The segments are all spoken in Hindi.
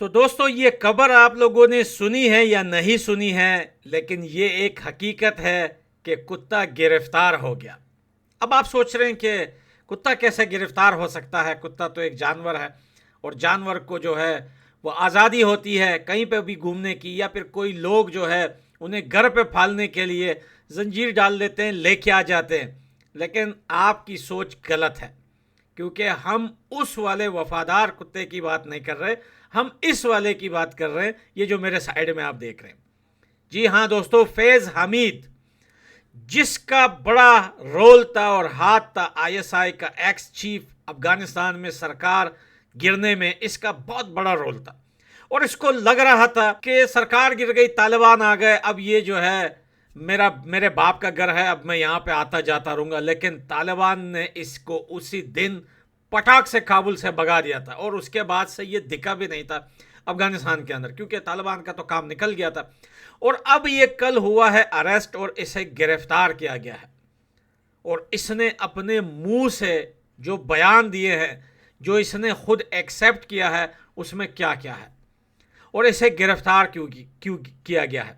तो दोस्तों, ये खबर आप लोगों ने सुनी है या नहीं सुनी है, लेकिन ये एक हकीकत है कि कुत्ता गिरफ्तार हो गया। अब आप सोच रहे हैं कि कुत्ता कैसे गिरफ्तार हो सकता है? कुत्ता तो एक जानवर है, और जानवर को जो है वो आज़ादी होती है कहीं पे भी घूमने की, या फिर कोई लोग जो है उन्हें घर पे पालने के लिए जंजीर डाल देते हैं, लेके आ जाते हैं। लेकिन आपकी सोच गलत है, क्योंकि हम उस वाले वफादार कुत्ते की बात नहीं कर रहे, हम इस वाले की बात कर रहे हैं, ये जो मेरे साइड में आप देख रहे हैं। जी हाँ दोस्तों, फैज़ हमीद, जिसका बड़ा रोल था और हाथ था आईएसआई का एक्स चीफ, अफगानिस्तान में सरकार गिरने में इसका बहुत बड़ा रोल था। और इसको लग रहा था कि सरकार गिर गई, तालिबान आ गए, अब ये जो है मेरे बाप का घर है, अब मैं यहाँ पे आता जाता रहूँगा। लेकिन तालिबान ने इसको उसी दिन पटाख से काबुल से भगा दिया था, और उसके बाद से ये दिखा भी नहीं था अफगानिस्तान के अंदर, क्योंकि तालिबान का तो काम निकल गया था। और अब ये कल हुआ है अरेस्ट, और इसे गिरफ्तार किया गया है। और इसने अपने मुंह से जो बयान दिए हैं, जो इसने खुद एक्सेप्ट किया है, उसमें क्या क्या है और इसे गिरफ्तार क्यों किया गया है।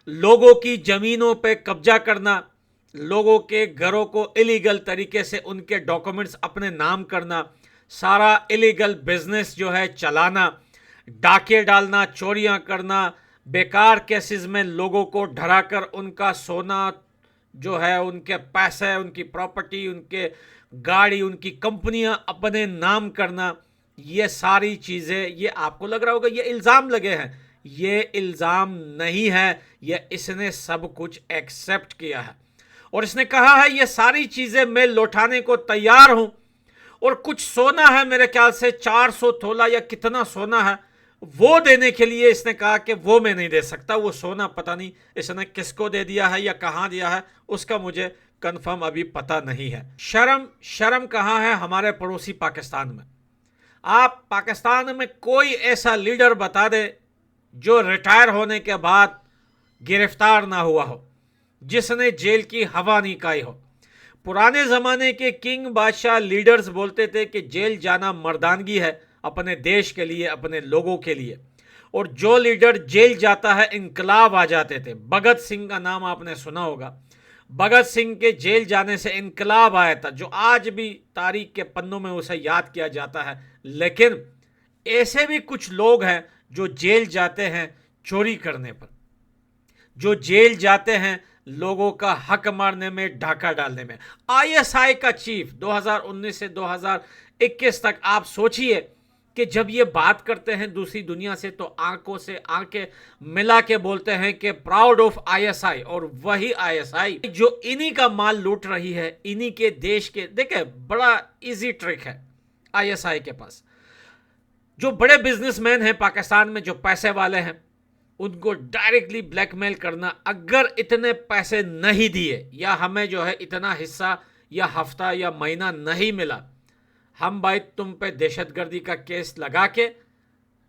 लोगों की जमीनों पे कब्जा करना, लोगों के घरों को इलीगल तरीके से उनके डॉक्यूमेंट्स अपने नाम करना, सारा इलीगल बिजनेस जो है चलाना, डाके डालना, चोरियां करना, बेकार केसेस में लोगों को डराकर उनका सोना जो है, उनके पैसे, उनकी प्रॉपर्टी, उनके गाड़ी, उनकी कंपनियां अपने नाम करना, ये सारी चीज़ें, ये आपको लग रहा होगा ये इल्ज़ाम लगे हैं। ये इल्ज़ाम नहीं है, ये इसने सब कुछ एक्सेप्ट किया है। और इसने कहा है ये सारी चीज़ें मैं लौटाने को तैयार हूं। और कुछ सोना है, मेरे ख्याल से 400 तोला या कितना सोना है, वो देने के लिए इसने कहा कि वो मैं नहीं दे सकता। वो सोना पता नहीं इसने किसको दे दिया है या कहाँ दिया है, उसका मुझे कंफर्म अभी पता नहीं है। शर्म शर्म कहाँ है हमारे पड़ोसी पाकिस्तान में? आप पाकिस्तान में कोई ऐसा लीडर बता दे जो रिटायर होने के बाद गिरफ्तार ना हुआ हो, जिसने जेल की हवा नहीं खाई हो। पुराने ज़माने के किंग बादशाह लीडर्स बोलते थे कि जेल जाना मर्दानगी है, अपने देश के लिए, अपने लोगों के लिए। और जो लीडर जेल जाता है, इनकलाब आ जाते थे। भगत सिंह का नाम आपने सुना होगा। भगत सिंह के जेल जाने से इनकलाब आया था, जो आज भी तारीख के पन्नों में उसे याद किया जाता है। लेकिन ऐसे भी कुछ लोग हैं जो जेल जाते हैं चोरी करने पर, जो जेल जाते हैं लोगों का हक मारने में, डाका डालने में। आईएसआई का चीफ 2019 से 2021 तक आप सोचिए कि जब ये बात करते हैं दूसरी दुनिया से, तो आंखों से आंखें मिला के बोलते हैं कि प्राउड ऑफ आईएसआई। और वही आईएसआई जो इन्हीं का माल लूट रही है, इन्हीं के देश के। देखे, बड़ा इजी ट्रिक है आईएसआई के पास। जो बड़े बिजनेसमैन हैं पाकिस्तान में, जो पैसे वाले हैं, उनको डायरेक्टली ब्लैकमेल करना। अगर इतने पैसे नहीं दिए, या हमें जो है इतना हिस्सा या हफ्ता या महीना नहीं मिला, हम भाई तुम पे दहशतगर्दी का केस लगा के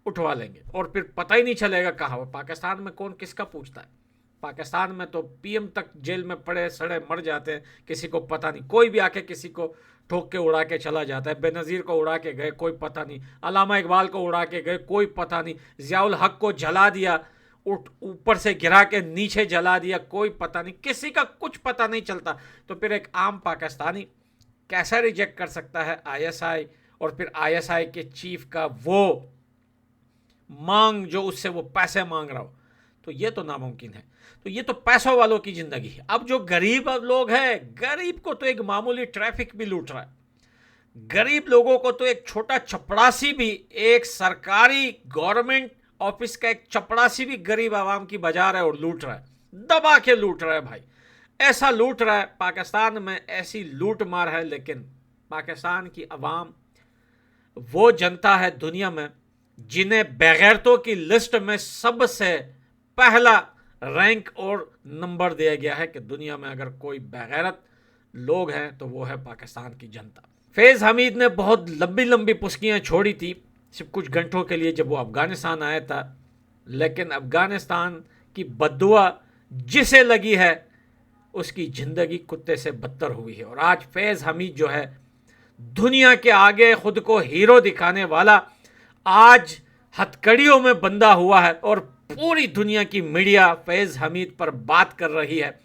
उठवा लेंगे। और फिर पता ही नहीं चलेगा कहाँ। पाकिस्तान में कौन किसका पूछता है? पाकिस्तान में तो पीएम तक जेल में पड़े सड़े मर जाते हैं, किसी को पता नहीं। कोई भी आके किसी को ठोक के उड़ा के चला जाता है। बेनज़ीर को उड़ा के गए, कोई पता नहीं। अल्लामा इकबाल को उड़ा के गए, कोई पता नहीं। ज़ियाउल हक को जला दिया, ऊपर से गिरा के नीचे जला दिया, कोई पता नहीं। किसी का कुछ पता नहीं चलता। तो फिर एक आम पाकिस्तानी कैसा रिजेक्ट कर सकता है आईएसआई? और फिर आईएसआई के चीफ का वो मांग, जो उससे वो पैसे मांग रहा हो, तो ये तो नामुमकिन है। तो ये तो पैसों वालों की जिंदगी है। अब जो गरीब लोग हैं, गरीब को तो एक मामूली ट्रैफिक भी लूट रहा है। गरीब लोगों को तो एक छोटा चपड़ासी भी, एक सरकारी गवर्नमेंट ऑफिस का एक चपड़ासी भी गरीब आवाम की बजा रहा है और लूट रहा है, दबा के लूट रहा है भाई। ऐसा लूट रहा है। पाकिस्तान में ऐसी लूट मार है। लेकिन पाकिस्तान की आवाम वो जनता है दुनिया में जिन्हें बेगैरतों की लिस्ट में सबसे पहला रैंक और नंबर दिया गया है कि दुनिया में अगर कोई बेगैरत लोग हैं तो वो है पाकिस्तान की जनता। फैज़ हमीद ने बहुत लंबी लंबी पुस्कियाँ छोड़ी थी सिर्फ कुछ घंटों के लिए जब वो अफ़गानिस्तान आया था। लेकिन अफ़गानिस्तान की बद्दुआ जिसे लगी है, उसकी ज़िंदगी कुत्ते से बदतर हुई है। और आज फैज़ हमीद जो है, दुनिया के आगे खुद को हीरो दिखाने वाला, आज हथकड़ियों में बंधा हुआ है और पूरी दुनिया की मीडिया फैज़ हमीद पर बात कर रही है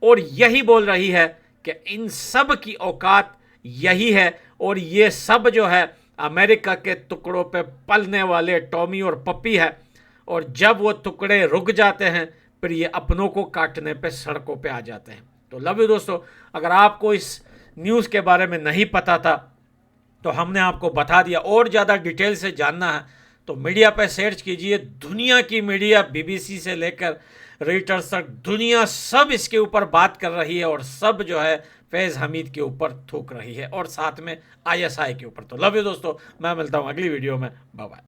और यही बोल रही है कि इन सब की औकात यही है और ये सब जो है अमेरिका के टुकड़ों पे पलने वाले टॉमी और पप्पी है और जब वो टुकड़े रुक जाते हैं फिर ये अपनों को काटने पे सड़कों पे आ जाते हैं। तो लव यू दोस्तों, अगर आपको इस न्यूज़ के बारे में नहीं पता था तो हमने आपको बता दिया। और ज़्यादा डिटेल से जानना है तो मीडिया पे सर्च कीजिए, दुनिया की मीडिया बीबीसी से लेकर रॉयटर्स तक दुनिया सब इसके ऊपर बात कर रही है और सब जो है फैज़ हमीद के ऊपर थूक रही है और साथ में आईएसआई के ऊपर। तो लव यू दोस्तों, मैं मिलता हूँ अगली वीडियो में, बाय बाय।